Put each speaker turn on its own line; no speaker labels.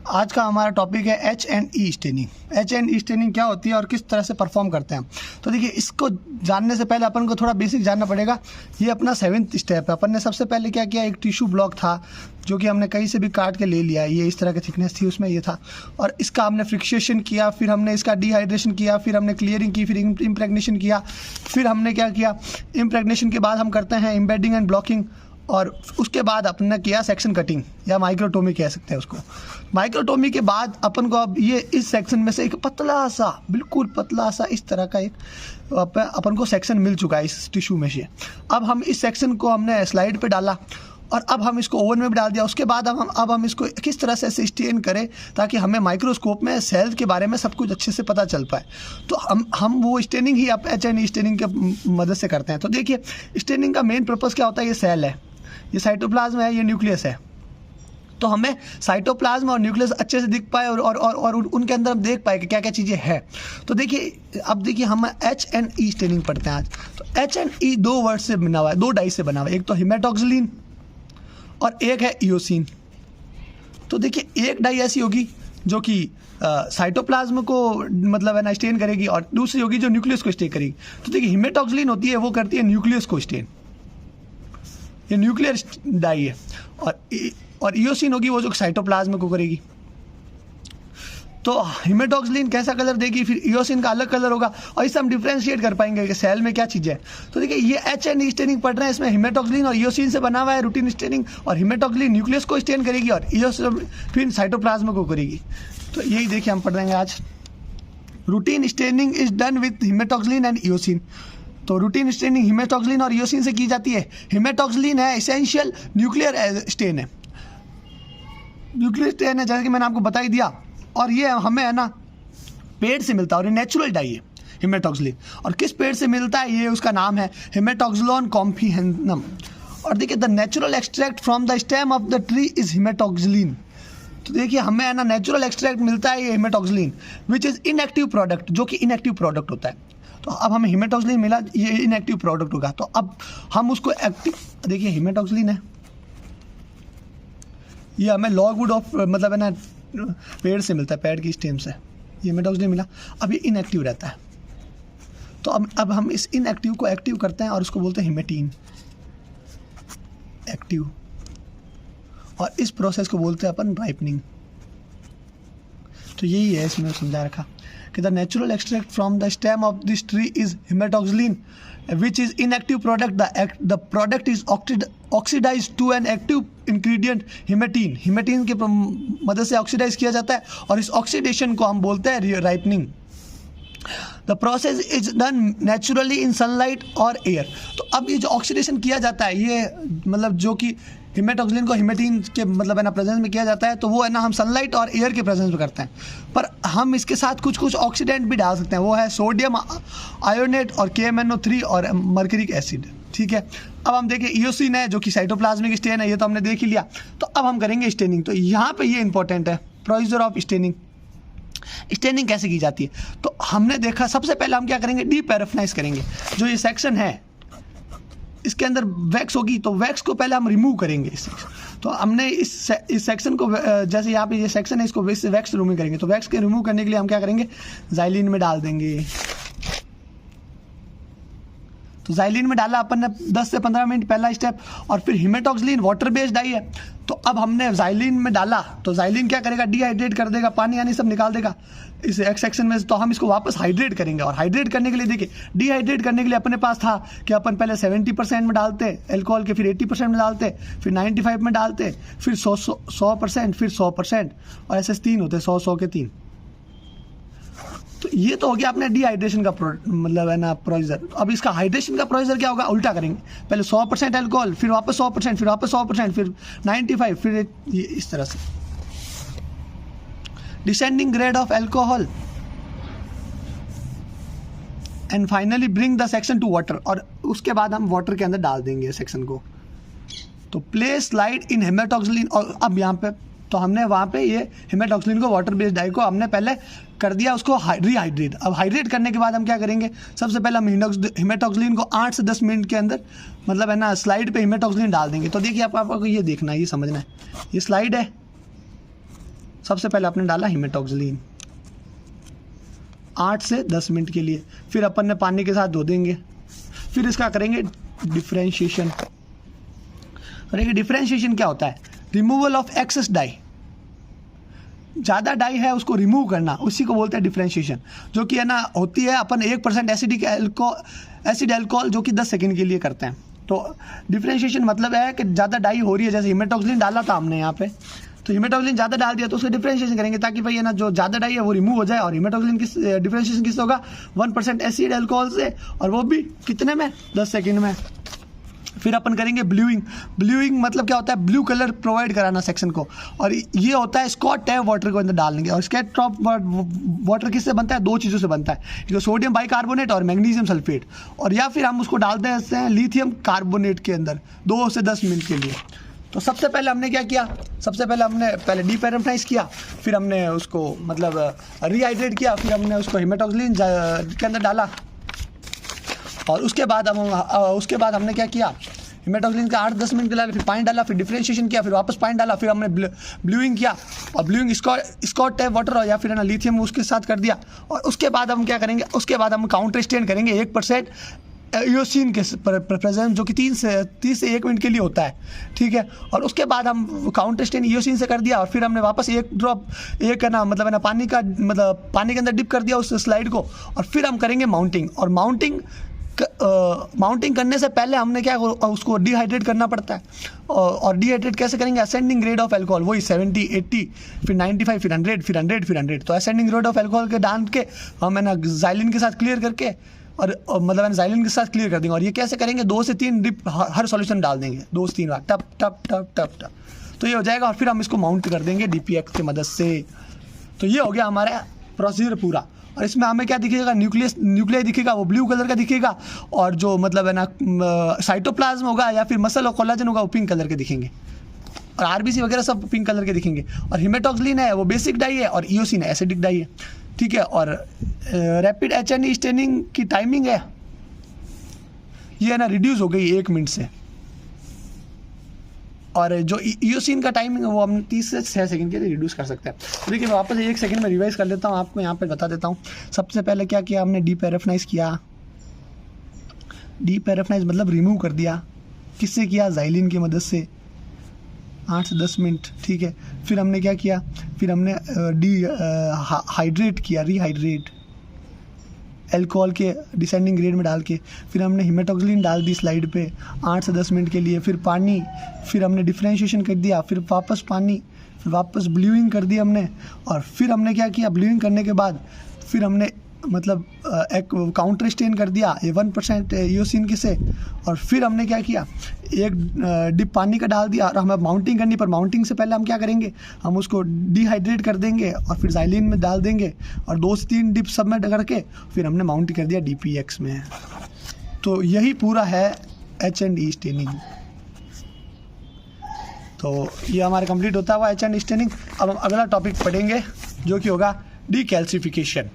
आज का हमारा टॉपिक है H&E स्टेनिंग। H&E स्टेनिंग क्या होती है और किस तरह से परफॉर्म करते हैं। तो देखिए, इसको जानने से पहले अपन को थोड़ा बेसिक जानना पड़ेगा। ये अपना 7th स्टेप है। अपन ने सबसे पहले क्या किया, एक टिश्यू ब्लॉक था जो कि हमने कहीं से भी काट के ले लिया। ये इस तरह की थिकनेस थी, उसमें ये था, और इसका हमने फ्रिक्सेशन किया, फिर हमने इसका डिहाइड्रेशन किया, फिर हमने क्लियरिंग की, फिर इम्प्रेगनेशन किया, फिर हमने क्या किया, इम्प्रेगनेशन के बाद हम करते हैं एम्बेडिंग एंड ब्लॉकिंग, और उसके बाद अपन ने किया सेक्शन कटिंग या माइक्रोटोमी कह सकते हैं उसको। माइक्रोटोमी के बाद अपन को अब ये इस सेक्शन में से एक पतला सा, बिल्कुल पतला सा इस तरह का एक अपन को सेक्शन मिल चुका है इस टिश्यू में से। अब हम इस सेक्शन को हमने स्लाइड पे डाला और अब हम इसको ओवन में भी डाल दिया। उसके बाद अब हम इसको किस तरह से स्टेन करें ताकि हमें माइक्रोस्कोप में सेल्स के बारे में सब कुछ अच्छे से पता चल पाए। तो हम वो स्टेनिंग ही अब H&E स्टेनिंग के मदद से करते हैं। तो देखिए, स्टेनिंग का मेन पर्पज़ क्या होता है, ये सेल है, ये साइटोप्लाज्म है, ये न्यूक्लियस है। तो हमें साइटोप्लाज्म और न्यूक्लियस अच्छे से दिख पाए और उनके अंदर हम देख पाए कि क्या क्या चीज़ें हैं। तो देखिए, अब देखिए, हम H&E स्टेनिंग पढ़ते हैं आज। तो H&E 2 वर्ड से बना हुआ है, 2 डाई से बना हुआ है। एक तो हेमेटॉक्सिलिन और एक है इयोसिन। तो देखिए, एक डाई ऐसी होगी जो कि साइटोप्लाज्म को मतलब है ना स्टेन करेगी, और दूसरी होगी जो न्यूक्लियस को स्टेन करेगी। तो देखिए, हेमेटॉक्सिलिन होती है, वो करती है न्यूक्लियस को स्टेन, ये न्यूक्लियर डाई है, और इयोसिन होगी वो जो साइटोप्लाज्म को करेगी। तो हेमेटॉक्सिलिन कैसा कलर देगी, फिर इयोसिन का अलग कलर होगा, और इससे हम डिफ्रेंशिएट कर पाएंगे कि सेल में क्या चीज़ें है। तो देखिए, ये H&E स्टेनिंग पढ़ रहे हैं, इसमें हेमेटॉक्सिलिन और इयोसिन से बना हुआ है रूटीन स्टेनिंग, और हेमेटॉक्सिलिन न्यूक्लियस को स्टेन करेगी और इयोसिन फिर साइटोप्लाज्म को करेगी। तो यही देखिए हम पढ़ रहे हैं आज। Routine staining is done with haematoxylin and eosin. तो रूटीन स्टेनिंग हेमेटॉक्सिलिन और इयोसिन से की जाती है। हेमेटॉक्सिलिन है एसेंशियल न्यूक्लियर स्टेन है, न्यूक्लियर स्टेन है, जैसे कि मैंने आपको बता ही दिया। और ये हमें है ना पेड़ से मिलता है, और ये नेचुरल डाई है हेमेटॉक्सिलिन। और किस पेड़ से मिलता है, ये उसका नाम है हेमेटॉक्सिलोन कॉम्फिहेनम। और देखिए, the natural extract from the stem of the tree is haematoxylin. तो देखिए, हमें है ना नेचुरल एक्सट्रैक्ट मिलता है ये haematoxylin, which is inactive product, जो कि इनएक्टिव प्रोडक्ट होता है। तो अब हमें हेमेटॉक्सिलिन मिला, ये इनएक्टिव प्रोडक्ट होगा। तो अब हम उसको एक्टिव, देखिए हेमेटॉक्सिलिन है, ये हमें लॉगवुड ऑफ मतलब है ना पेड़ से मिलता है, पेड़ की स्टेम से ये हेमेटॉक्सिलिन मिला। अब ये इनएक्टिव रहता है। तो अब हम इस इनएक्टिव को एक्टिव करते हैं और उसको बोलते हैं हेमेटीन एक्टिव, और इस प्रोसेस को बोलते हैं अपन राइपनिंग। तो यही है, इसमें समझा रखा कि the natural extract from the stem of this tree is haematoxylin which is inactive product. The product is oxidise to an active ingredient haematein. Haematein की मदद से ऑक्सीडाइज किया जाता है, और इस ऑक्सीडेशन को हम बोलते हैं ripening. The process is done naturally in sunlight और एयर। तो अब ये जो ऑक्सीडेशन किया जाता है, ये मतलब जो कि हेमेटॉक्सिलिन को हेमेटीन के मतलब है ना प्रेजेंस में किया जाता है, तो वो है ना हम सनलाइट और एयर के प्रेजेंस में करते हैं। पर हम इसके साथ कुछ कुछ ऑक्सीडेंट भी डाल सकते हैं, वो है सोडियम आयोनेट और KMnO3 और मर्क्यूरिक एसिड। ठीक है, अब हम देखें, इयोसिन है जो कि साइटोप्लाज्मिक स्टेन है, ये तो हमने देख ही लिया। तो अब हम करेंगे स्टेनिंग। तो यहाँ पे ये इंपॉर्टेंट है, प्रोसीजर ऑफ स्टेनिंग। स्टेनिंग कैसे की जाती है, तो हमने देखा सबसे पहले हम क्या करेंगे, डीपैराफिनाइज करेंगे। जो ये सेक्शन है इसके अंदर वैक्स होगी, तो वैक्स को पहले हम रिमूव करेंगे इस सेक्शन। तो हमने इस सेक्शन को, जैसे यहाँ पे ये सेक्शन है, इसको वैक्स रिमूव करेंगे। तो वैक्स के रिमूव करने के लिए हम क्या करेंगे, ज़ाइलिन में डाल देंगे। तो ज़ाइलिन में डाला अपन ने 10 से 15 मिनट, पहला स्टेप। और फिर हेमेटॉक्सिलिन वाटर बेस्ड डाई है, तो अब हमने ज़ाइलिन में डाला, तो ज़ाइलिन क्या करेगा, डिहाइड्रेट कर देगा, पानी यानी सब निकाल देगा इस एक सेक्शन में से। तो हम इसको वापस हाइड्रेट करेंगे, और हाइड्रेट करने के लिए देखिए, डिहाइड्रेट करने के लिए अपने पास था कि अपन पहले 70% में डालते अल्कोहल के, फिर 80% में डालते, फिर 95 में डालते, फिर 100%, फिर 100%, और ऐसे 3 होते, 100 के 3। तो ये तो हो गया अपने डिहाइड्रेशन का मतलब है ना प्रोसीजर। अब इसका हाइड्रेशन का प्रोसीजर क्या होगा, उल्टा करेंगे। पहले 100% अल्कोहल, फिर वापस 100%, फिर वापस 100%, फिर 95, फिर ये इस तरह से descending grade of alcohol, and finally bring the section two water. और उसके बाद हम वाटर के अंदर डाल देंगे सेक्शन को। तो प्लेस स्लाइड इन हेमेटॉक्सिलिन। और अब यहाँ पे तो हमने वहाँ पे ये हेमेटॉक्सिलिन को, वाटर बेस्ड डाई को हमने पहले कर दिया उसको रिहाइड्रेट। अब हाइड्रेट करने के बाद हम क्या करेंगे, सबसे पहले हम हेमेटॉक्सिलिन को 8 से 10 मिनट के अंदर मतलब है ना स्लाइड पे हेमेटॉक्सिलिन डाल देंगे। तो देखिए आपको ये देखना है, ये समझना है, ये स्लाइड है, सबसे पहले आपने डाला हिमेटॉक्सिलिन 8 से 10 मिनट के लिए, फिर अपन ने पानी के साथ धो देंगे, फिर इसका करेंगे डिफ्रेंशिएशन। करेंगे डिफ्रेंशिएशन क्या होता है? रिमूवल ऑफ एक्सेस डाई, ज़्यादा डाई है उसको रिमूव करना, उसी को बोलते हैं डिफ्रेंशिएशन, जो कि है ना होती है अपन 1% एसिड अल्कोहल जो कि 10 सेकेंड के लिए करते हैं। तो डिफ्रेंशिएशन मतलब है कि ज़्यादा डाई हो रही है, जैसे हिमेटॉक्सिलिन डाला था हमने यहाँ पे, तो हिमेटॉक्सिलिन ज़्यादा डाल दिया तो उसका डिफ्रेंशिएशन करेंगे ताकि भाई है ना जो ज़्यादा डाई है वो रिमूव हो जाए। और हिमेटॉक्सिलिन किस डिफ्रेंशिएशन किससे होगा? 1% एसिड अल्कोहल से, और वो भी कितने में? 10 सेकेंड में। फिर अपन करेंगे ब्लूइंग। ब्लूइंग मतलब क्या होता है? ब्लू कलर प्रोवाइड कराना सेक्शन को, और ये होता है स्कॉच टैप वाटर को अंदर डालेंगे। और स्कॉच टैप वाटर किससे बनता है? 2 चीज़ों से बनता है, एक सोडियम बाइकार्बोनेट और मैग्नीशियम सल्फेट, और या फिर हम उसको डालते हैं लिथियम कार्बोनेट के अंदर 2 से 10 मिनट के लिए। तो सबसे पहले हमने क्या किया? सबसे पहले हमने डीपेराफिनाइज किया, फिर हमने उसको मतलब रीहाइड्रेट किया, फिर हमने उसको हिमेटॉक्सिलिन के अंदर डाला, और उसके बाद हमने क्या किया? हिमेटॉक्सिलिन का 8-10 मिनट डाला, फिर पानी डाला, फिर डिफ्रेंशिएशन किया, फिर वापस पानी डाला, फिर हमने ब्लूइंग किया, और ब्लूइंग स्कॉच टैप वाटर या फिर है ना लिथियम उसके साथ कर दिया। और उसके बाद हम क्या करेंगे? उसके बाद हम काउंटर स्टेन करेंगे 1% ईओसिन के प्रेजेंस, जो कि 30 से 1 मिनट के लिए होता है, ठीक है। और उसके बाद हम काउंटर स्टेन ईओसिन से कर दिया, और फिर हमने वापस एक ड्रॉप है ना मतलब है ना पानी के अंदर डिप कर दिया उस स्लाइड को, और फिर हम करेंगे माउंटिंग। और माउंटिंग करने से पहले हमने क्या उसको डिहाइड्रेट करना पड़ता है, और डिहाइड्रेट कैसे करेंगे? असेंडिंग ग्रेड ऑफ अल्कोहल, वही 70, 80, फिर 95, फिर 100, फिर 100, फिर 100। तो असेंडिंग ग्रेड ऑफ अल्कोहल के डाल के हम है ना ज़ाइलिन के साथ क्लियर करके, और मतलब ज़ाइलिन के साथ क्लियर कर देंगे। और ये कैसे करेंगे? 2 से 3 डिप हर सॉल्यूशन डाल देंगे, 2 से 3 बार, टप टप टप टप टप, तो ये हो जाएगा। और फिर हम इसको माउंट कर देंगे DPX की मदद से। तो ये हो गया हमारा प्रोसीजर पूरा। और इसमें हमें क्या दिखेगा? न्यूक्लियस दिखेगा, वो ब्लू कलर का दिखेगा, और जो मतलब है ना साइटोप्लाज्म होगा या फिर मसल और कोलाजन होगा वो पिंक कलर के दिखेंगे, और RBC वगैरह सब पिंक कलर के दिखेंगे। और हिमेटॉक्सिलिन है वो बेसिक डाई है, और ईओसिन है एसिडिक डाई है, ठीक है। और रैपिड HNE स्टेनिंग की टाइमिंग है ये है ना रिड्यूस हो गई 1 मिनट से, और जो ईओसिन का टाइमिंग है वो हम 30 से 6 सेकंड के लिए रिड्यूस कर सकते हैं। तो देखिए मैं वापस 1 सेकंड में रिवाइज कर लेता हूँ, आपको यहाँ पे बता देता हूँ। सबसे पहले क्या किया हमने? डीपैराफिनाइज किया। डीपैराफिनाइज मतलब रिमूव कर दिया, किससे किया? ज़ाइलिन की मदद से, 8 से 10 मिनट, ठीक है। फिर हमने क्या किया? फिर हमने हाइड्रेट किया, रीहाइड्रेट अल्कोहल के डिसेंडिंग ग्रेड में डाल के। फिर हमने हिमेटॉक्सिलिन डाल दी स्लाइड पे 8 से 10 मिनट के लिए, फिर पानी, फिर हमने डिफ्रेंशिएशन कर दिया, फिर वापस पानी, फिर वापस ब्लूइंग कर दी हमने। और फिर हमने क्या किया? ब्लूइंग करने के बाद फिर हमने मतलब एक काउंटर स्टेन कर दिया 1% ईओसिन के से। और फिर हमने क्या किया? एक डिप पानी का डाल दिया, और हमें माउंटिंग करनी, पर माउंटिंग से पहले हम क्या करेंगे? हम उसको डिहाइड्रेट कर देंगे, और फिर ज़ाइलिन में डाल देंगे, और 2 से 3 डिप सब में करके फिर हमने माउंट कर दिया DPX में। तो यही पूरा है H&E स्टेनिंग। तो ये हमारा कंप्लीट होता हुआ H&E स्टेनिंग। अब हम अगला टॉपिक पढ़ेंगे जो कि होगा डीकैल्सिफिकेशन।